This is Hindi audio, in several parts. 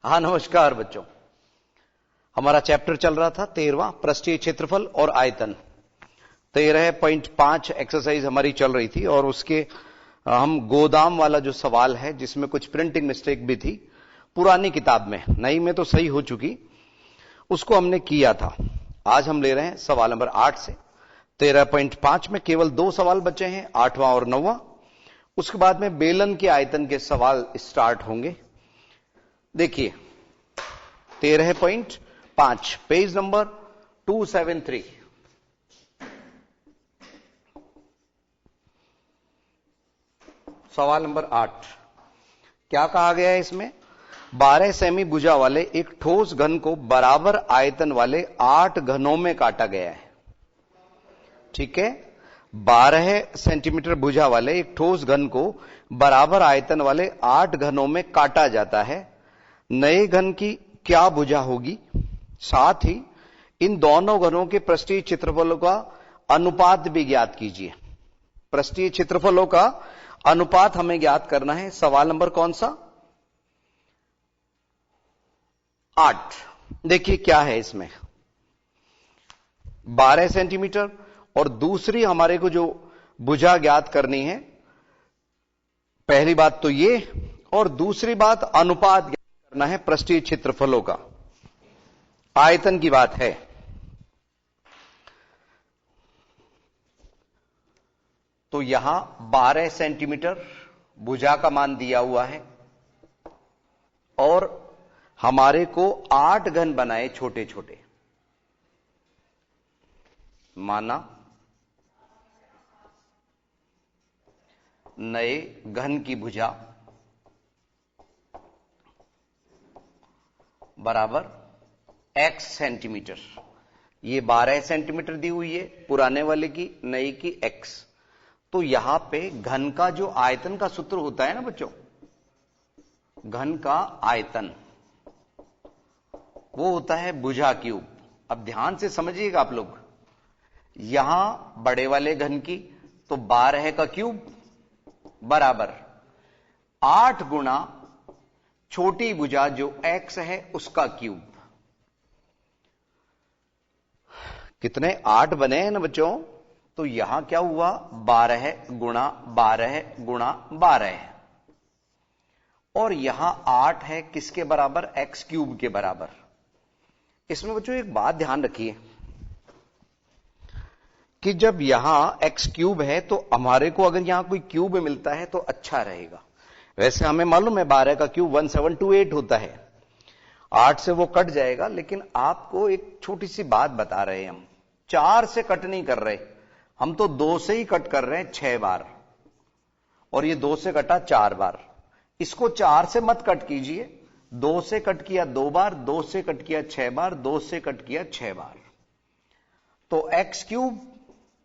हाँ नमस्कार बच्चों। हमारा चैप्टर चल रहा था 13वां पृष्ठीय क्षेत्रफल और आयतन। 13.5 एक्सरसाइज हमारी चल रही थी और उसके हम गोदाम वाला जो सवाल है जिसमें कुछ प्रिंटिंग मिस्टेक भी थी पुरानी किताब में, नई में तो सही हो चुकी, उसको हमने किया था। आज हम ले रहे हैं सवाल नंबर 8 से। 13.5 में केवल 2 सवाल बचे हैं, 8वां और 9वां। उसके बाद में बेलन के आयतन के सवाल स्टार्ट होंगे। देखिए 13.5 पेज नंबर 273। सवाल नंबर 8 क्या कहा गया है इसमें? 12 सेमी भुजा वाले एक ठोस घन को बराबर आयतन वाले 8 घनों में काटा गया है। ठीक है, 12 सेंटीमीटर भुजा वाले एक ठोस घन को बराबर आयतन वाले 8 घनों में काटा जाता है। नए घन की क्या भुजा होगी? साथ ही इन दोनों घनों के पृष्ठीय क्षेत्रफलों का अनुपात भी ज्ञात कीजिए। पृष्ठीय क्षेत्रफलों का अनुपात हमें ज्ञात करना है। सवाल नंबर कौन सा? 8। देखिए क्या है इसमें, 12 सेंटीमीटर और दूसरी हमारे को जो भुजा ज्ञात करनी है, पहली बात तो ये, और दूसरी बात अनुपात ज्ञात करना है पृष्ठीय क्षेत्रफलों का। आयतन की बात है। तो यहां 12 सेंटीमीटर भुजा का मान दिया हुआ है और हमारे को 8 घन बनाए छोटे छोटे। माना नए घन की भुजा बराबर x सेंटीमीटर। ये 12 सेंटीमीटर दी हुई है पुराने वाले की, नई की x। तो यहां पे घन का जो आयतन का सूत्र होता है ना बच्चों, घन का आयतन वो होता है भुजा क्यूब। अब ध्यान से समझिएगा आप लोग, यहां बड़े वाले घन की तो 12 का क्यूब बराबर 8 गुना छोटी भुजा जो x है उसका क्यूब। कितने 8 बने हैं ना बच्चों? तो यहां क्या हुआ? 12 गुणा 12 गुणा 12 और यहां 8 है किसके बराबर? x क्यूब के बराबर। इसमें बच्चों एक बात ध्यान रखिए कि जब यहां x क्यूब है तो हमारे को अगर यहां कोई क्यूब मिलता है तो अच्छा रहेगा। वैसे हमें मालूम है 12 का क्यूब 1728 होता है, 8 से वो कट जाएगा। लेकिन आपको एक छोटी सी बात बता रहे हैं, हम 4 से कट नहीं कर रहे, हम तो 2 से ही कट कर रहे हैं 6 बार, और ये 2 से कटा 4 बार। इसको 4 से मत कट कीजिए, 2 से कट किया 2 बार, 2 से कट किया 6 बार, 2 से कट किया 6 बार। तो x क्यूब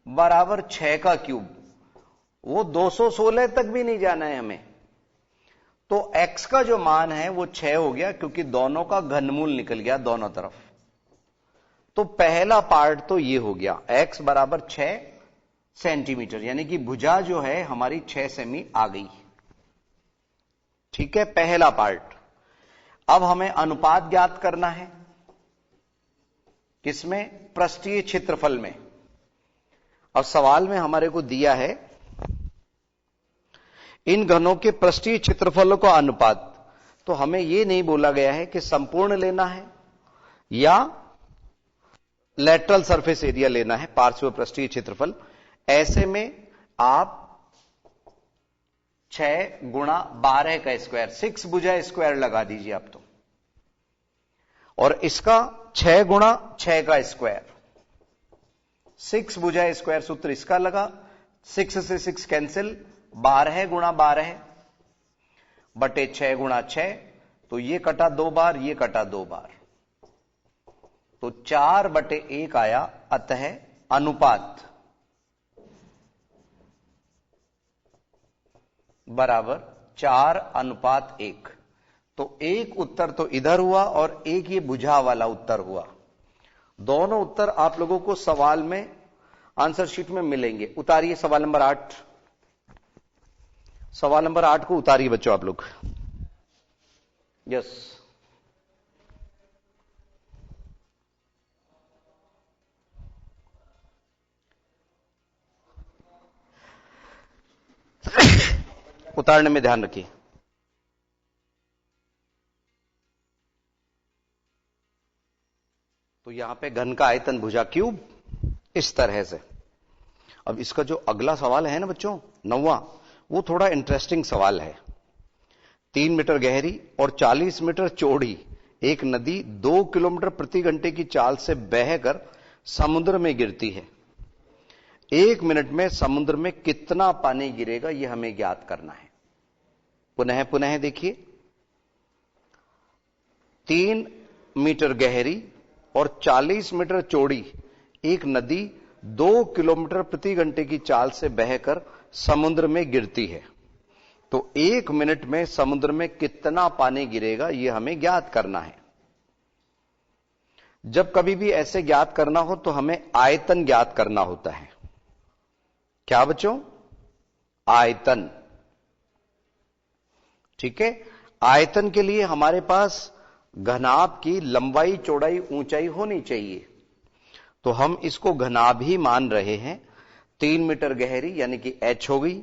बराबर 6 का क्यूब, वो 216 तक भी नहीं जाना है हमें। तो x का जो मान है वो 6 हो गया, क्योंकि दोनों का घनमूल निकल गया दोनों तरफ। तो पहला पार्ट तो ये हो गया, x बराबर 6 सेंटीमीटर, यानी कि भुजा जो है हमारी 6 सेमी आ गई। ठीक है, पहला पार्ट। अब हमें अनुपात ज्ञात करना है। किसमें? पृष्ठीय क्षेत्रफल में। अब सवाल में हमारे को दिया है इन घनों के पृष्ठीय क्षेत्रफलों का अनुपात। तो हमें यह नहीं बोला गया है कि संपूर्ण लेना है या लेटरल सरफेस एरिया लेना है, पार्श्व पृष्ठीय क्षेत्रफल। ऐसे में आप 6 गुणा 12 का स्क्वायर, 6 भुजा स्क्वायर लगा दीजिए आप तो, और इसका 6 गुणा 6 का स्क्वायर, 6 भुजा स्क्वायर सूत्र इसका लगा, 6 से 6 कैंसिल, 12 गुणा 12 बटे 6 गुणा 6, तो ये कटा 2 बार, ये कटा 2 बार, तो 4 बटे 1 आया। अतः अनुपात बराबर 4:1। तो एक उत्तर तो इधर हुआ और एक ये भुजा वाला उत्तर हुआ। दोनों उत्तर आप लोगों को सवाल में, आंसर शीट में मिलेंगे। उतारिए सवाल नंबर 8। सवाल नंबर 8 को उतारिए बच्चों आप लोग। यस, उतारने में ध्यान रखिए। तो यहां पे घन का आयतन भुजा क्यूब इस तरह से। अब इसका जो अगला सवाल है ना बच्चों, 9वां, वो थोड़ा इंटरेस्टिंग सवाल है। 3 मीटर गहरी और 40 मीटर चौड़ी एक नदी 2 किलोमीटर प्रति घंटे की चाल से बहकर समुद्र में गिरती है। 1 मिनट में समुद्र में कितना पानी गिरेगा यह हमें ज्ञात करना है। पुनः पुनः देखिए, 3 मीटर गहरी और 40 मीटर चौड़ी एक नदी 2 किलोमीटर प्रति घंटे की चाल से बहकर समुद्र में गिरती है। तो 1 मिनट में समुद्र में कितना पानी गिरेगा यह हमें ज्ञात करना है। जब कभी भी ऐसे ज्ञात करना हो तो हमें आयतन ज्ञात करना होता है। क्या बच्चों? आयतन। ठीक है। आयतन के लिए हमारे पास घनाभ की लंबाई, चौड़ाई, ऊंचाई होनी चाहिए। तो हम इसको घनाभ ही मान रहे हैं। 3 मीटर गहरी यानी कि h हो गई,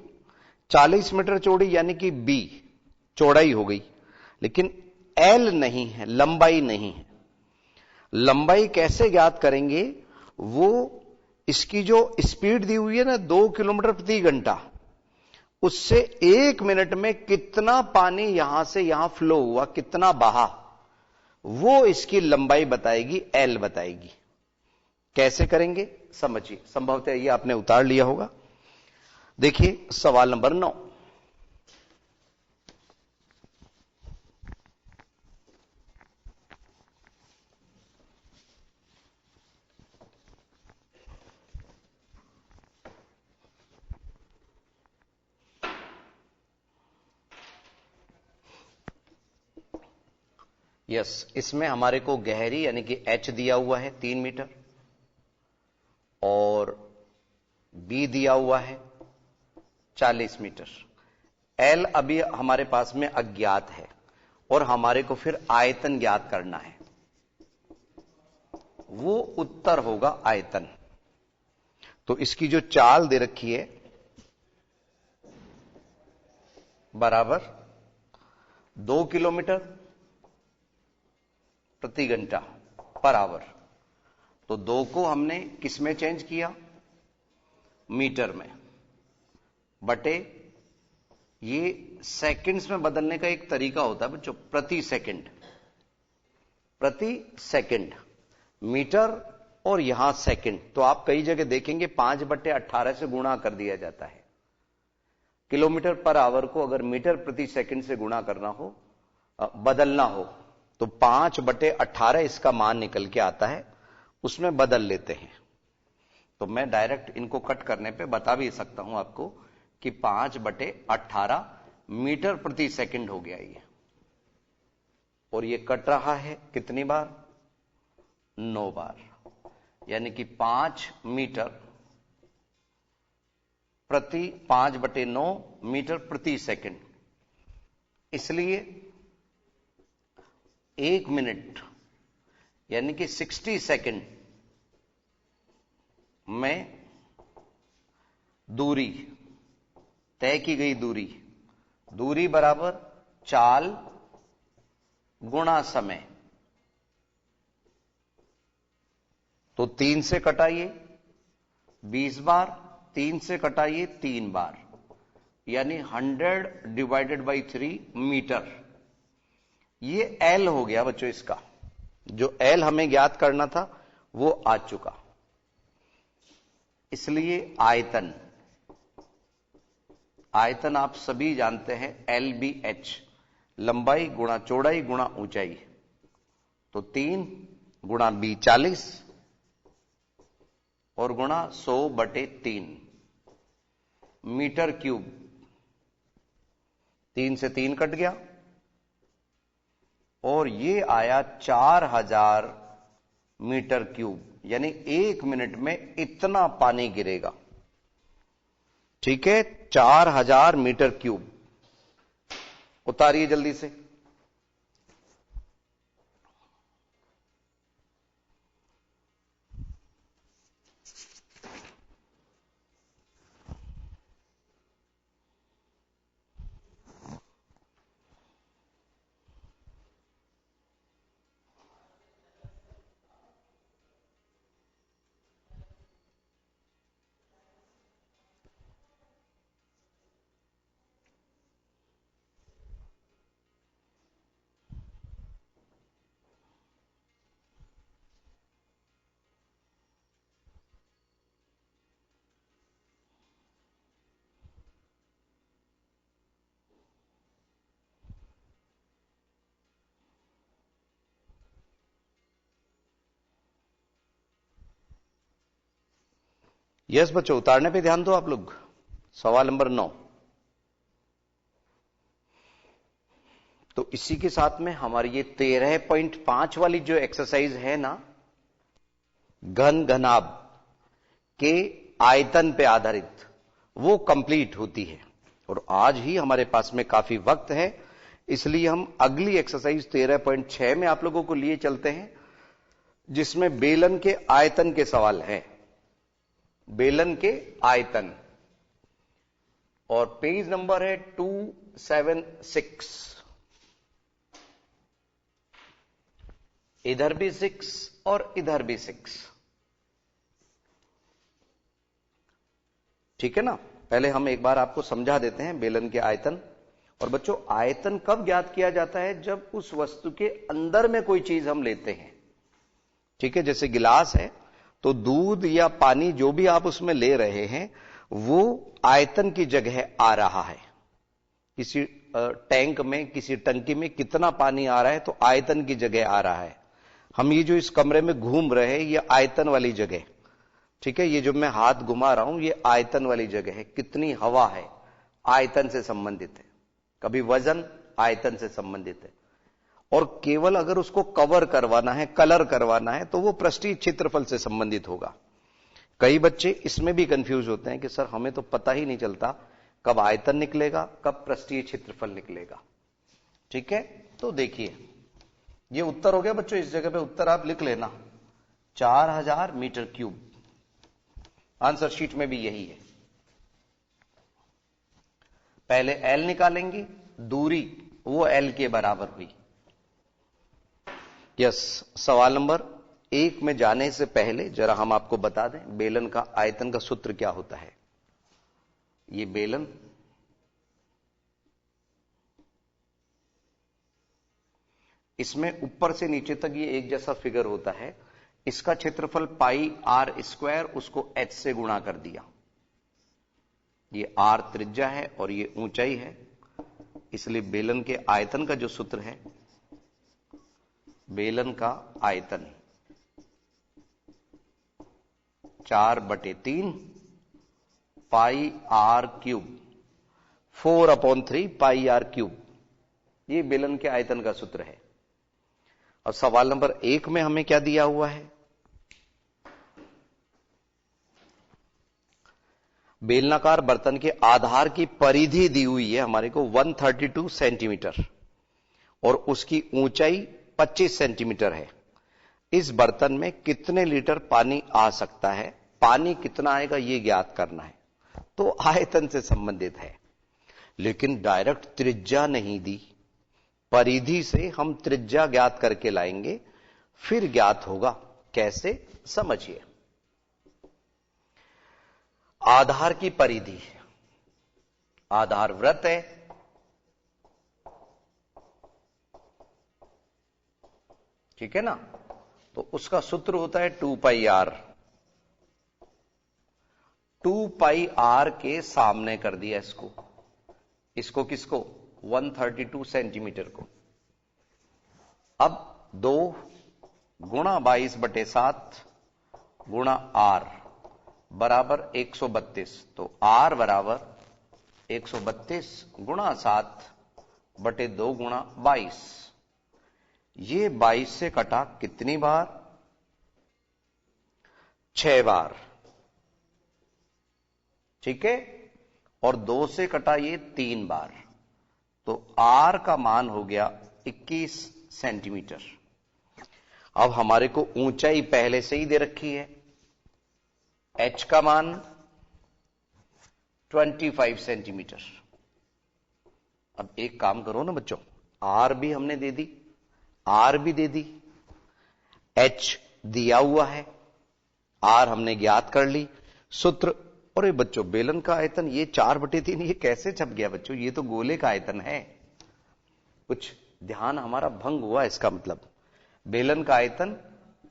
40 मीटर चौड़ी यानी कि b चौड़ाई हो गई, लेकिन l नहीं है, लंबाई नहीं है। लंबाई कैसे ज्ञात करेंगे? वो इसकी जो स्पीड दी हुई है ना 2 किलोमीटर प्रति घंटा, उससे 1 मिनट में कितना पानी यहां से यहां फ्लो हुआ, कितना बहा, वो इसकी लंबाई बताएगी, एल बताएगी। कैसे करेंगे समझिए। संभवतः ये आपने उतार लिया होगा। देखिए सवाल नंबर 9। यस, इसमें हमारे को गहरी यानी कि h दिया हुआ है 3 मीटर और b दिया हुआ है 40 मीटर। l अभी हमारे पास में अज्ञात है और हमारे को फिर आयतन ज्ञात करना है। वो उत्तर होगा आयतन। तो इसकी जो चाल दे रखी है बराबर 2 किलोमीटर प्रति घंटा पर आवर। तो 2 को हमने किस में चेंज किया? मीटर में, बटे ये सेकंड्स में बदलने का एक तरीका होता है बच्चों, प्रति सेकंड। प्रति सेकंड मीटर और यहां सेकंड। तो आप कई जगह देखेंगे 5/18 से गुणा कर दिया जाता है। किलोमीटर पर आवर को अगर मीटर प्रति सेकंड से गुणा करना हो, बदलना हो, तो 5/18 इसका मान निकल के आता है, उसमें बदल लेते हैं। तो मैं डायरेक्ट इनको कट करने पे बता भी सकता हूं आपको कि 5/18 मीटर प्रति सेकंड हो गया ये। और ये कट रहा है कितनी बार? 9 बार, यानी कि 5 मीटर प्रति 5/9 मीटर प्रति सेकंड। इसलिए 1 मिनट यानी कि 60 सेकंड में दूरी, तय की गई दूरी बराबर चाल गुणा समय। तो 3 से कटाइए 20 बार, 3 से कटाइए 3 बार, यानी 100/3 मीटर। ये एल हो गया बच्चों इसका। जो एल हमें ज्ञात करना था वो आ चुका। इसलिए आयतन आप सभी जानते हैं एल बी एच, लंबाई गुणा चौड़ाई गुणा ऊंचाई। तो 3 गुणा b 40 और गुणा 100/3 मीटर क्यूब। 3 से 3 कट गया और ये आया 4000 मीटर क्यूब, यानी 1 मिनट में इतना पानी गिरेगा। ठीक है, 4000 मीटर क्यूब। उतारिए जल्दी से। यस बच्चों, उतारने पे ध्यान दो आप लोग। सवाल नंबर 9। तो इसी के साथ में हमारी ये 13.5 वाली जो एक्सरसाइज है ना, घन घनाभ के आयतन पे आधारित, वो कंप्लीट होती है। और आज ही हमारे पास में काफी वक्त है, इसलिए हम अगली एक्सरसाइज 13.6 में आप लोगों को लिए चलते हैं, जिसमें बेलन के आयतन के सवाल हैं। बेलन के आयतन, और पेज नंबर है 276। इधर भी 6 और इधर भी 6। ठीक है ना। पहले हम एक बार आपको समझा देते हैं बेलन के आयतन। और बच्चों, आयतन कब ज्ञात किया जाता है? जब उस वस्तु के अंदर में कोई चीज हम लेते हैं। ठीक है, जैसे गिलास है तो दूध या पानी जो भी आप उसमें ले रहे हैं वो आयतन की जगह आ रहा है। किसी टैंक में, किसी टंकी में कितना पानी आ रहा है तो आयतन की जगह आ रहा है। हम ये जो इस कमरे में घूम रहे हैं ये आयतन वाली जगह। ठीक है, ये जो मैं हाथ घुमा रहा हूं ये आयतन वाली जगह है। कितनी हवा है आयतन से संबंधित है। कभी वजन आयतन से संबंधित है। और केवल अगर उसको कवर करवाना है, कलर करवाना है, तो वो पृष्ठीय क्षेत्रफल से संबंधित होगा। कई बच्चे इसमें भी कंफ्यूज होते हैं कि सर हमें तो पता ही नहीं चलता कब आयतन निकलेगा, कब पृष्ठीय क्षेत्रफल निकलेगा। ठीक है, तो देखिए ये उत्तर हो गया बच्चों। इस जगह पे उत्तर आप लिख लेना, 4000 मीटर क्यूब। आंसर शीट में भी यही है। पहले एल निकालेंगे, दूरी वो एल के बराबर हुई। यस, सवाल नंबर 1 में जाने से पहले जरा हम आपको बता दें बेलन का आयतन का सूत्र क्या होता है। ये बेलन, इसमें ऊपर से नीचे तक ये एक जैसा फिगर होता है। इसका क्षेत्रफल पाई आर स्क्वायर, उसको एच से गुणा कर दिया। ये आर त्रिज्या है और ये ऊंचाई है, इसलिए बेलन के आयतन का जो सूत्र है, बेलन का आयतन 4/3 pi r cube, 4/3 pi r cube. ये बेलन के आयतन का सूत्र है। और सवाल नंबर 1 में हमें क्या दिया हुआ है? बेलनाकार बर्तन के आधार की परिधि दी हुई है हमारे को 132 सेंटीमीटर और उसकी ऊंचाई 25 सेंटीमीटर है। इस बर्तन में कितने लीटर पानी आ सकता है? पानी कितना आएगा ये ज्ञात करना है। तो आयतन से संबंधित है, लेकिन डायरेक्ट त्रिज्या नहीं दी। परिधि से हम त्रिज्या ज्ञात करके लाएंगे, फिर ज्ञात होगा। कैसे? समझिए। आधार की परिधि, आधार वृत्त है, ठीक है ना, तो उसका सूत्र होता है 2 पाई आर। 2 पाई आर के सामने कर दिया इसको। इसको किसको? 132 सेंटीमीटर को। अब 2 गुणा 22/7 गुणा आर बराबर 132। तो आर बराबर 132 गुणा 7/2 गुणा 22। ये 22 से कटा कितनी बार? 6 बार। ठीक है, और 2 से कटा ये 3 बार। तो आर का मान हो गया 21 सेंटीमीटर। अब हमारे को ऊंचाई पहले से ही दे रखी है। एच का मान 25 सेंटीमीटर। अब एक काम करो ना बच्चों, आर भी हमने दे दी, आर भी दे दी, एच दिया हुआ है, आर हमने ज्ञात कर ली। सूत्र, और ये बच्चों बेलन का आयतन ये 4/3 ये कैसे छप गया बच्चों? ये तो गोले का आयतन है। कुछ ध्यान हमारा भंग हुआ। इसका मतलब बेलन का आयतन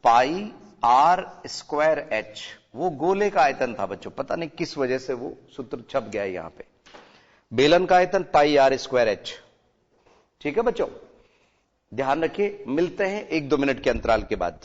पाई आर स्क्वायर एच, वो गोले का आयतन था बच्चों। पता नहीं किस वजह से वो सूत्र छप गया है यहां पे। बेलन का आयतन पाई आर स्क्वायर एच। ठीक है बच्चों, ध्यान रखिए। मिलते हैं 1-2 मिनट के अंतराल के बाद।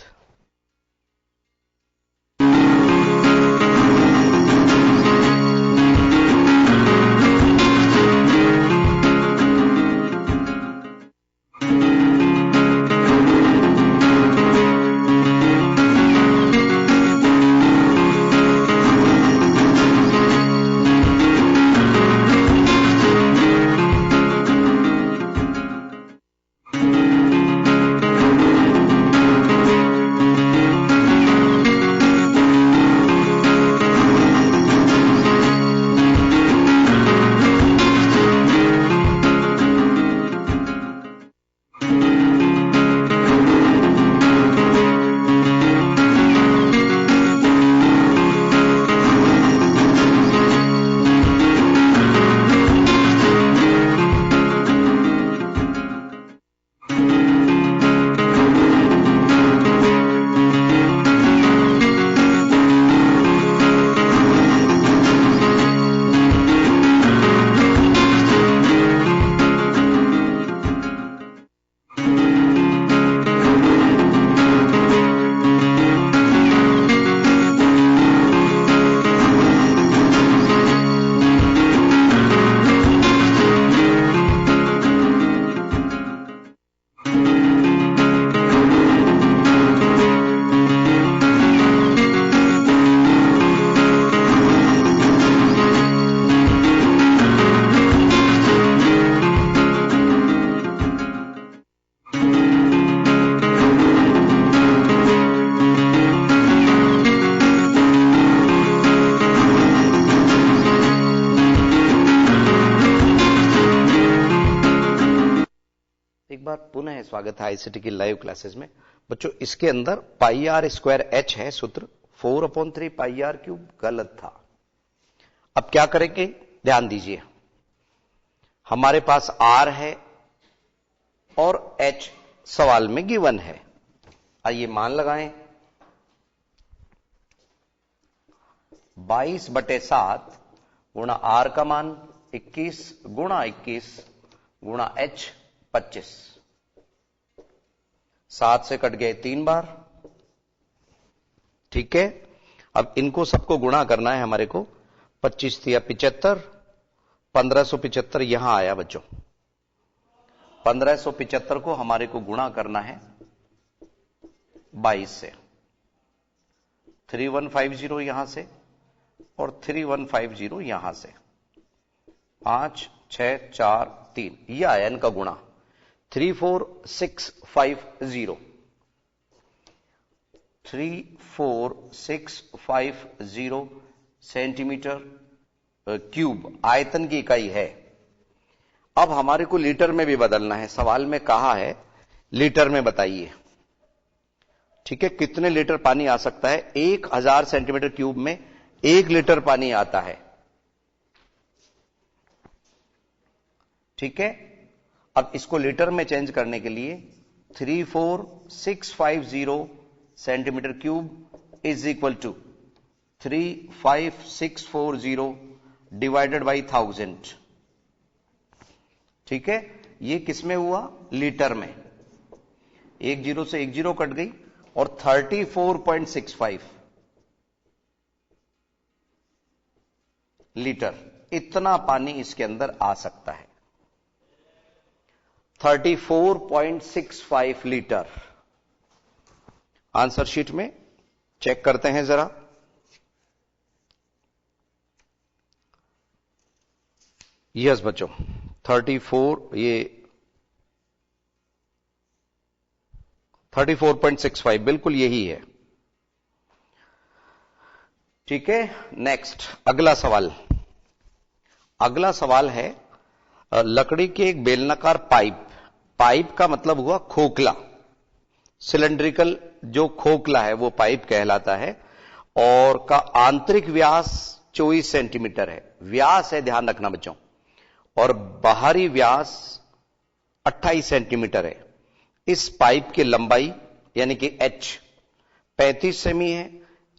एक बार पुनः स्वागत है आईसीटी की लाइव क्लासेस में। बच्चों इसके अंदर पाई आर स्क्वायर एच है सूत्र, 4/3 पाई आर क्यूब गलत था। अब क्या करेंगे ध्यान दीजिए, हमारे पास आर है और एच सवाल में गिवन है। आइए मान लगाएं, 22/7 गुणा आर का मान 21 गुणा 21 गुणा एच 25। 7 से कट गए 3 बार, ठीक है। अब इनको सबको गुणा करना है हमारे को। 25 दिया 75, 1575 यहां आया बच्चों। 1575 को हमारे को गुणा करना है 22 से। 3150 यहां से और 3150 यहां से। 5 6 4 3 यह आया इनका गुणा। 34650 34650 सेंटीमीटर क्यूब आयतन की इकाई है। अब हमारे को लीटर में भी बदलना है। सवाल में कहा है लीटर में बताइए, ठीक है। कितने लीटर पानी आ सकता है? 1000 सेंटीमीटर क्यूब में 1 लीटर पानी आता है, ठीक है। अब इसको लीटर में चेंज करने के लिए 34650 centimetre cube is equal to 35640 divided by 1000, ठीक है। ये किसमें हुआ? लीटर में। 1 0 से 1 0 कट गई और 34.65 लीटर इतना पानी इसके अंदर आ सकता है। 34.65 लीटर। आंसर शीट में चेक करते हैं जरा। यस बच्चों 34, ये 34.65 बिल्कुल यही है, ठीक है। नेक्स्ट अगला सवाल। अगला सवाल है लकड़ी के एक बेलनाकार पाइप, पाइप का मतलब हुआ खोखला, सिलेंड्रिकल जो खोखला है वो पाइप कहलाता है, और का आंतरिक व्यास 24 सेंटीमीटर है। व्यास है, ध्यान रखना बच्चों, और बाहरी व्यास 28 सेंटीमीटर है। इस पाइप की लंबाई यानी कि h 35 सेमी है।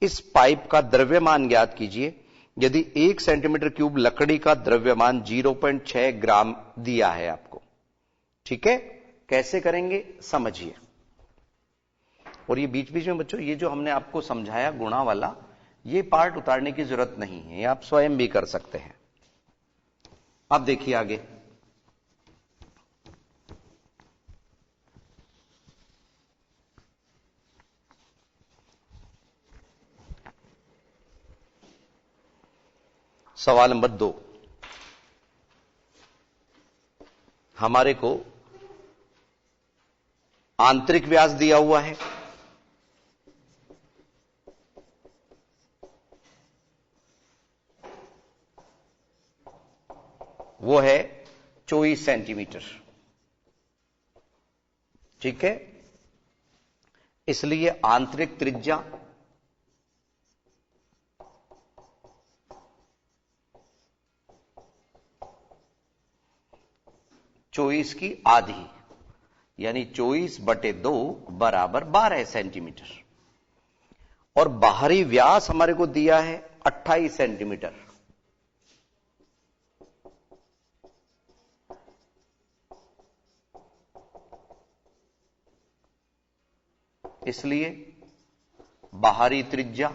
इस पाइप का द्रव्यमान ज्ञात कीजिए। यदि 1 सेंटीमीटर क्यूब लकड़ी का द्रव्यमान 0.6 ग्राम दिया है आपको, ठीक है। कैसे करेंगे समझिए। और ये बीच बीच में बच्चों ये जो हमने आपको समझाया गुणा वाला, ये पार्ट उतारने की जरूरत नहीं है, ये आप स्वयं भी कर सकते हैं। अब देखिए आगे, सवाल नंबर 2। हमारे को आंतरिक व्यास दिया हुआ है, वो है 24 सेंटीमीटर, ठीक है। इसलिए आंतरिक त्रिज्या चौबीस की आधी यानी 24/2 बराबर 12 सेंटीमीटर, और बाहरी व्यास हमारे को दिया है 28 सेंटीमीटर। इसलिए बाहरी त्रिज्या,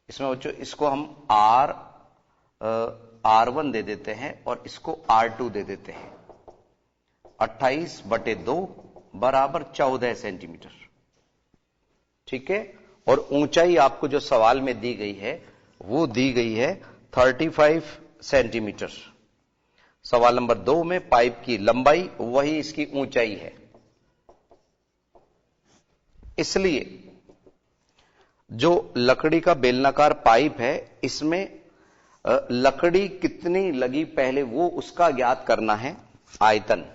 इसमें बच्चों इसको हम R1 दे देते हैं और इसको R2 दे देते हैं। 28/2 बराबर 14 सेंटीमीटर, ठीक है। और ऊंचाई आपको जो सवाल में दी गई है वो दी गई है 35 सेंटीमीटर। सवाल नंबर 2 में पाइप की लंबाई वही इसकी ऊंचाई है। इसलिए जो लकड़ी का बेलनाकार पाइप है इसमें लकड़ी कितनी लगी पहले वो उसका ज्ञात करना है, आयतन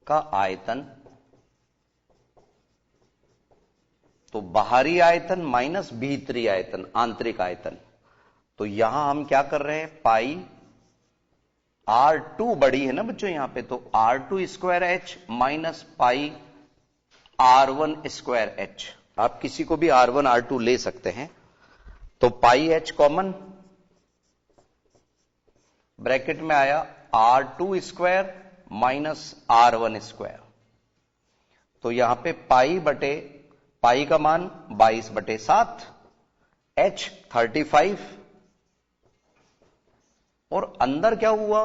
का आयतन। तो बाहरी आयतन माइनस भीतरी आयतन, आंतरिक आयतन। तो यहां हम क्या कर रहे हैं, पाई R2 बड़ी है ना बच्चों यहां पे, तो R2 square H minus pi R1 square H। आप किसी को भी R1 R2 ले सकते हैं। तो पाई H कॉमन, ब्रैकेट में आया R2 square minus R1 square. तो यहां पे पाई का मान 22/7, H 35, और अंदर क्या हुआ,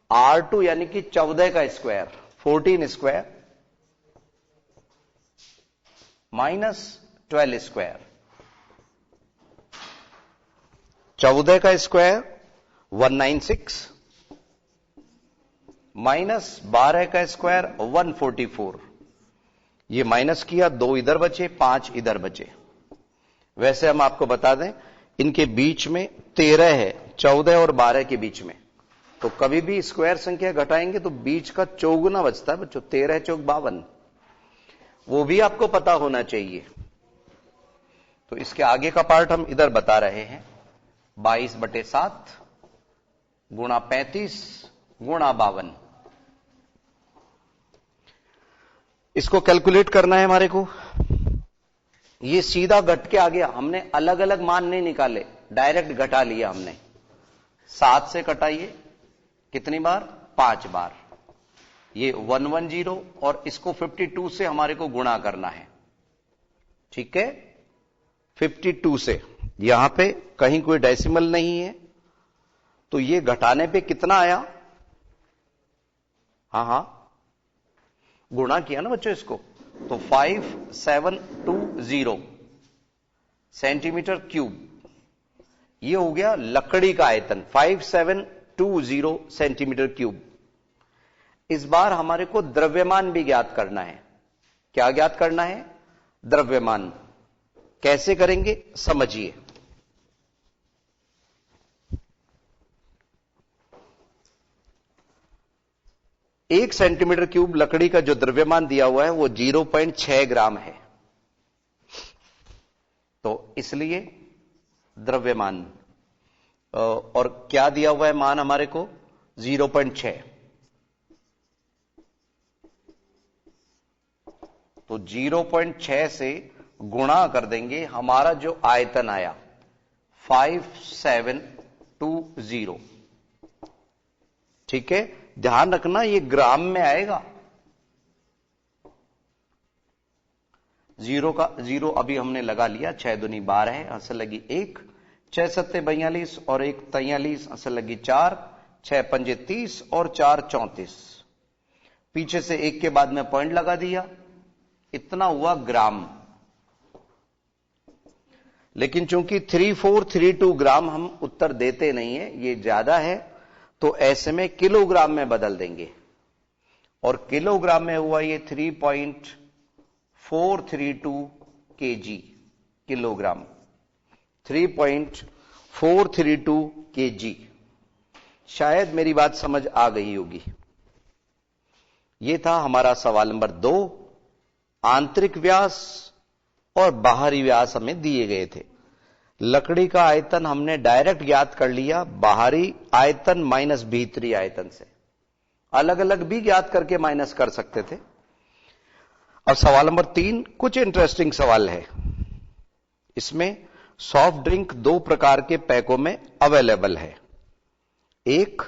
R2 यानी कि 14 का स्क्वायर 14 स्क्वायर माइनस 12 स्क्वायर। 14 का स्क्वायर 196 माइनस 12 का स्क्वायर 144। ये माइनस किया, 2 इधर बचे, 5 इधर बचे। वैसे हम आपको बता दें इनके बीच में 13 है, 14 और 12 के बीच में। तो कभी भी स्क्वायर संख्या घटाएंगे तो बीच का चौगुना बचता है बच्चों, 13 चौक 52, वो भी आपको पता होना चाहिए। तो इसके आगे का पार्ट हम इधर बता रहे हैं, 22/7 गुणा 35 गुणा 52। इसको कैलकुलेट करना है हमारे को। ये सीधा घट के आ गया, हमने अलग अलग मान नहीं निकाले, डायरेक्ट घटा लिया हमने। 7 से घटाइए कितनी बार, 5 बार। ये 110 और इसको 52 से हमारे को गुणा करना है, ठीक है, 52 से। यहां पे कहीं कोई डेसिमल नहीं है, तो ये घटाने पे कितना आया, हां गुणा किया ना बच्चों इसको, तो 5720 सेंटीमीटर क्यूब। ये हो गया लकड़ी का आयतन, 5720 सेंटीमीटर क्यूब। इस बार हमारे को द्रव्यमान भी ज्ञात करना है। क्या ज्ञात करना है, द्रव्यमान। कैसे करेंगे समझिए। 1 सेंटीमीटर क्यूब लकड़ी का जो द्रव्यमान दिया हुआ है वो 0.6 ग्राम है। तो इसलिए द्रव्यमान, और क्या दिया हुआ है मान हमारे को, 0.6। तो 0.6 से गुणा कर देंगे, हमारा जो आयतन आया 5720। ठीक है, ध्यान रखना ये ग्राम में आएगा। 0 अभी हमने लगा लिया, 6 दूनी 12 है, असल लगी 1, 6 सत्ते 42 और 1 43, असल लगी 4, 6 पंजे 30 और 4 34। पीछे से 1 के बाद में पॉइंट लगा दिया, इतना हुआ ग्राम। लेकिन चूंकि 3432 ग्राम हम उत्तर देते नहीं है, ये ज्यादा है, तो ऐसे में किलोग्राम में बदल देंगे। और किलोग्राम में हुआ ये 3.432 kg, किलोग्राम 3.432 kg। शायद मेरी बात समझ आ गई होगी। यह था हमारा सवाल नंबर 2। आंतरिक व्यास और बाहरी व्यास हमें दिए गए थे। लकड़ी का आयतन हमने डायरेक्ट ज्ञात कर लिया, बाहरी आयतन माइनस भीतरी आयतन से। अलग अलग भी ज्ञात करके माइनस कर सकते थे। अब सवाल नंबर 3 कुछ इंटरेस्टिंग सवाल है। इसमें सॉफ्ट ड्रिंक 2 प्रकार के पैकों में अवेलेबल है। एक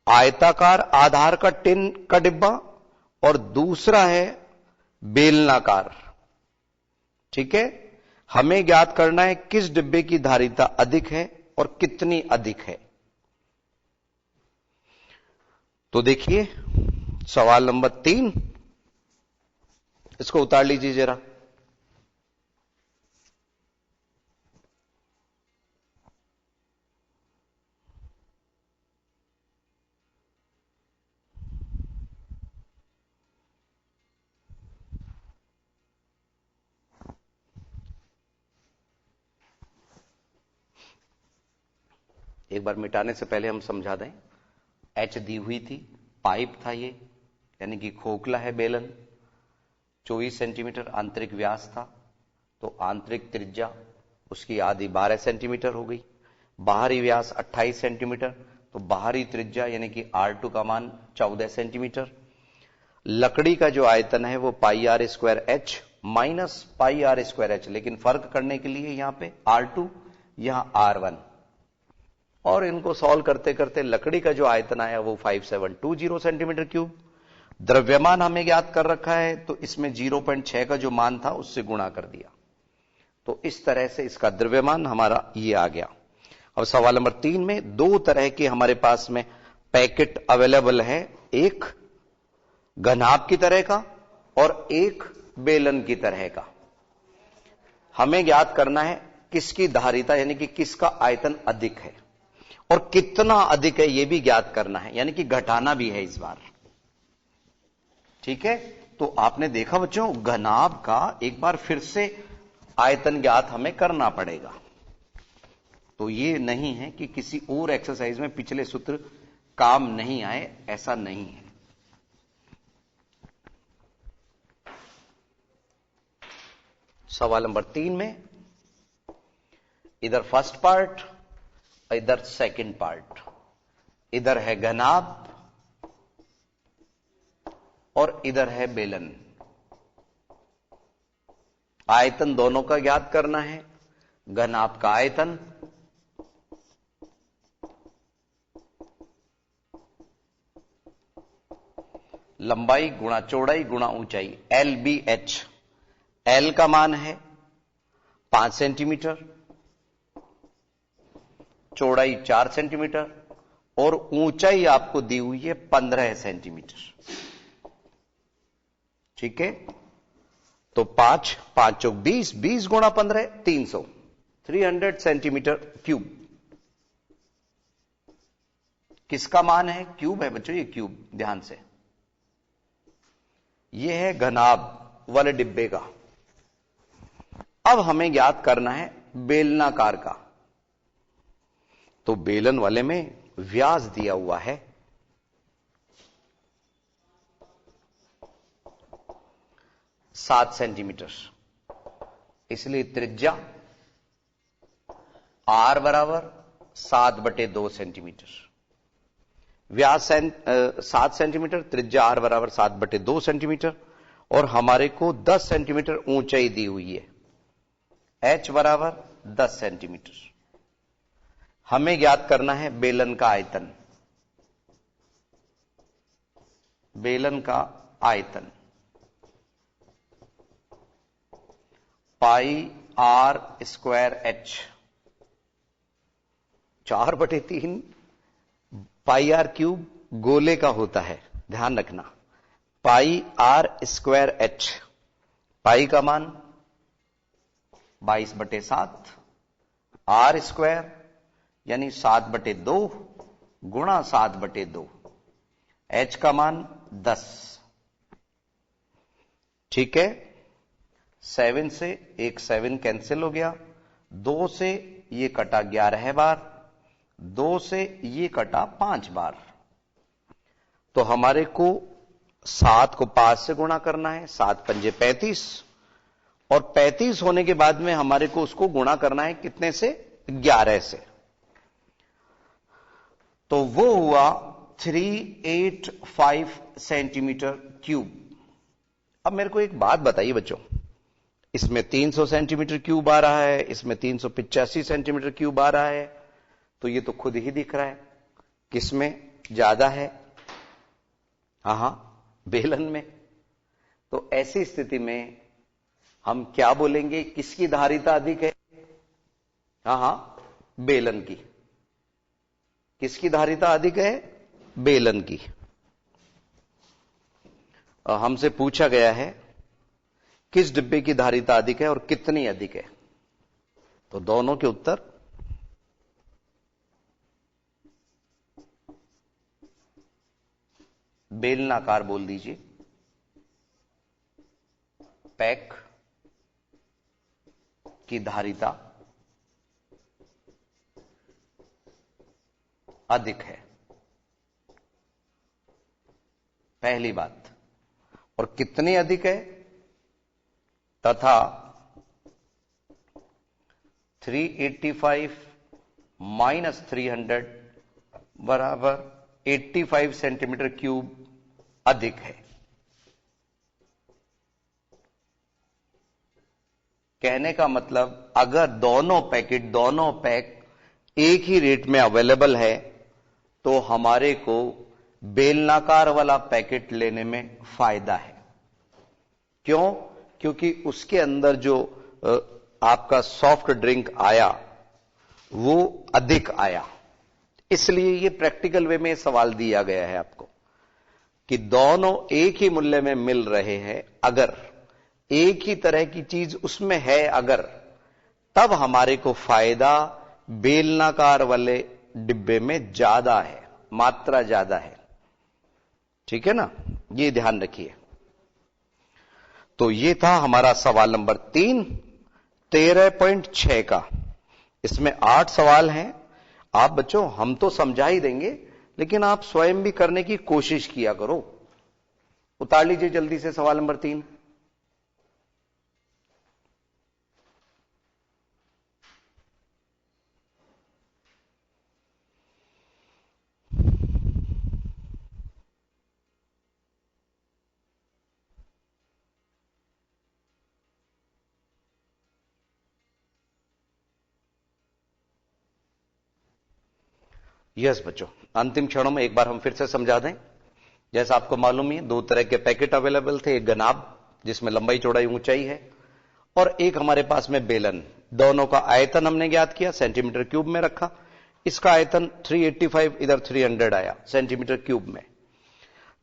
आयताकार आधार का टिन का डिब्बा और दूसरा है बेलनाकार। ठीक है, हमें ज्ञात करना है किस डिब्बे की धारिता अधिक है और कितनी अधिक है। तो देखिए सवाल नंबर 3, इसको उतार लीजिए जरा। एक बार मिटाने से पहले हम समझा दें। एच दी हुई थी, पाइप था ये, यानी कि खोखला है बेलन, 24 सेंटीमीटर आंतरिक व्यास था, तो आंतरिक त्रिज्या उसकी आधी 12 सेंटीमीटर हो गई। बाहरी व्यास 28 सेंटीमीटर, तो बाहरी त्रिज्या यानी कि R2 का मान 14 सेंटीमीटर। लकड़ी का जो आयतन है वो pi r square h minus pi r square h, लेकिन फर्क करने के लिए यहां पे R2 यहां R1, और इनको सॉल्व करते करते लकड़ी का जो आयतन आया वो 5720 सेंटीमीटर क्यूब। द्रव्यमान हमें ज्ञात कर रखा है, तो इसमें 0.6 का जो मान था उससे गुणा कर दिया, तो इस तरह से इसका द्रव्यमान हमारा ये आ गया। अब सवाल नंबर 3 में दो तरह के हमारे पास में पैकेट अवेलेबल है, एक घनाभ की तरह का और एक बेलन की तरह का। हमें ज्ञात करना है किसकी धारिता यानी कि किसका आयतन अधिक है, और कितना अधिक है यह भी ज्ञात करना है, यानी कि घटाना भी है इस बार। ठीक है, तो आपने देखा बच्चों, घनाभ का एक बार फिर से आयतन ज्ञात हमें करना पड़ेगा। तो ये नहीं है कि किसी और एक्सरसाइज में पिछले सूत्र काम नहीं आए, ऐसा नहीं है। सवाल नंबर 3 में इधर फर्स्ट पार्ट, इधर सेकंड पार्ट, इधर है घनाभ और इधर है बेलन। आयतन दोनों का ज्ञात करना है। घनाभ का आयतन लंबाई गुणा चौड़ाई गुणा ऊंचाई, LBH। L का मान है 5 सेंटीमीटर, चौड़ाई 4 सेंटीमीटर और ऊंचाई आपको दी हुई है 15 सेंटीमीटर। ठीक है, तो 5 5 चौक 20, 20 गुणा 15 300, 300 सेंटीमीटर क्यूब। किसका मान है? क्यूब है बच्चों, ये क्यूब, ध्यान से। ये है घनाभ वाले डिब्बे का। अब हमें ज्ञात करना है बेलनाकार का। तो बेलन वाले में व्यास दिया हुआ है 7 सेंटीमीटर, इसलिए त्रिज्या R बराबर 7/2 सेंटीमीटर। व्यास 7 सेंटीमीटर, त्रिज्या R बराबर 7/2 सेंटीमीटर, और हमारे को 10 सेंटीमीटर ऊंचाई दी हुई है, H बराबर 10 सेंटीमीटर। हमें ज्ञात करना है बेलन का आयतन। बेलन का आयतन pi r square h, 4/3 pi r cube गोले का होता है, ध्यान रखना। Pi r square h, pi का मान 22/7, आर स्क्वायर यानी 7/2 गुणा 7/2, एच का मान 10। ठीक है, 7 से एक 7 कैंसिल हो गया, 2 से ये कटा 11 बार, 2 से ये कटा 5 बार। तो हमारे को 7 को 5 से गुणा करना है, 7 पंजे 35, और 35 होने के बाद में हमारे को उसको गुणा करना है कितने से? 11 से। तो वो हुआ 385 सेंटीमीटर क्यूब। अब मेरे को एक बात बताइए बच्चों, इसमें 300 सेंटीमीटर क्यूब आ रहा है, इसमें 385 सेंटीमीटर क्यूब आ रहा है, तो ये तो खुद ही दिख रहा है किसमें ज्यादा है। हां, बेलन में। तो ऐसी स्थिति में हम क्या बोलेंगे, किसकी धारिता अधिक है? हां, बेलन की। किसकी धारिता अधिक है? बेलन की। हमसे पूछा गया है किस डिब्बे की धारिता अधिक है और कितनी अधिक है, तो दोनों के उत्तर बेलनाकार बोल दीजिए। पैक की धारिता अधिक है, पहली बात। और कितनी अधिक है? तथा 385 माइनस 300 बराबर 85 सेंटीमीटर क्यूब अधिक है। कहने का मतलब अगर दोनों पैक एक ही रेट में अवेलेबल है तो हमारे को बेलनाकार वाला पैकेट लेने में फायदा है। क्यों? क्योंकि उसके अंदर जो आपका सॉफ्ट ड्रिंक आया वो अधिक आया। इसलिए ये प्रैक्टिकल वे में सवाल दिया गया है आपको कि दोनों एक ही मूल्य में मिल रहे हैं, अगर एक ही तरह की चीज उसमें है अगर, तब हमारे को फायदा बेलनाकार वाले डिब्बे में ज्यादा है, मात्रा ज्यादा है। ठीक है ना, ये ध्यान रखिए। तो ये था हमारा सवाल नंबर 3 13.6 का। इसमें 8 सवाल हैं। आप बच्चों हम तो समझा ही देंगे, लेकिन आप स्वयं भी करने की कोशिश किया करो। उतार लीजिए जल्दी से सवाल नंबर 3। यस बच्चों, अंतिम क्षणों में एक बार हम फिर से समझा दें। जैसा आपको मालूम है, 2 तरह के पैकेट अवेलेबल थे। एक गनाब जिसमें लंबाई चौड़ाई ऊंचाई है, और एक हमारे पास में बेलन। दोनों का आयतन हमने ज्ञात किया, सेंटीमीटर क्यूब में रखा। इसका आयतन 385, इधर 300 आया सेंटीमीटर क्यूब में।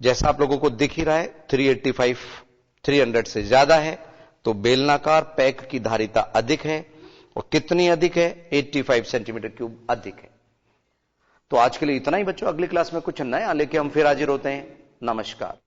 जैसा आप लोगों को दिख ही रहा है, 385 300 से ज्यादा है, तो बेलनाकार पैक की धारिता अधिक है। और कितनी अधिक है? 85 सेंटीमीटर क्यूब अधिक है। तो आज के लिए इतना ही बच्चों। अगली क्लास में कुछ नया लेके हम फिर हाजिर होते हैं। नमस्कार।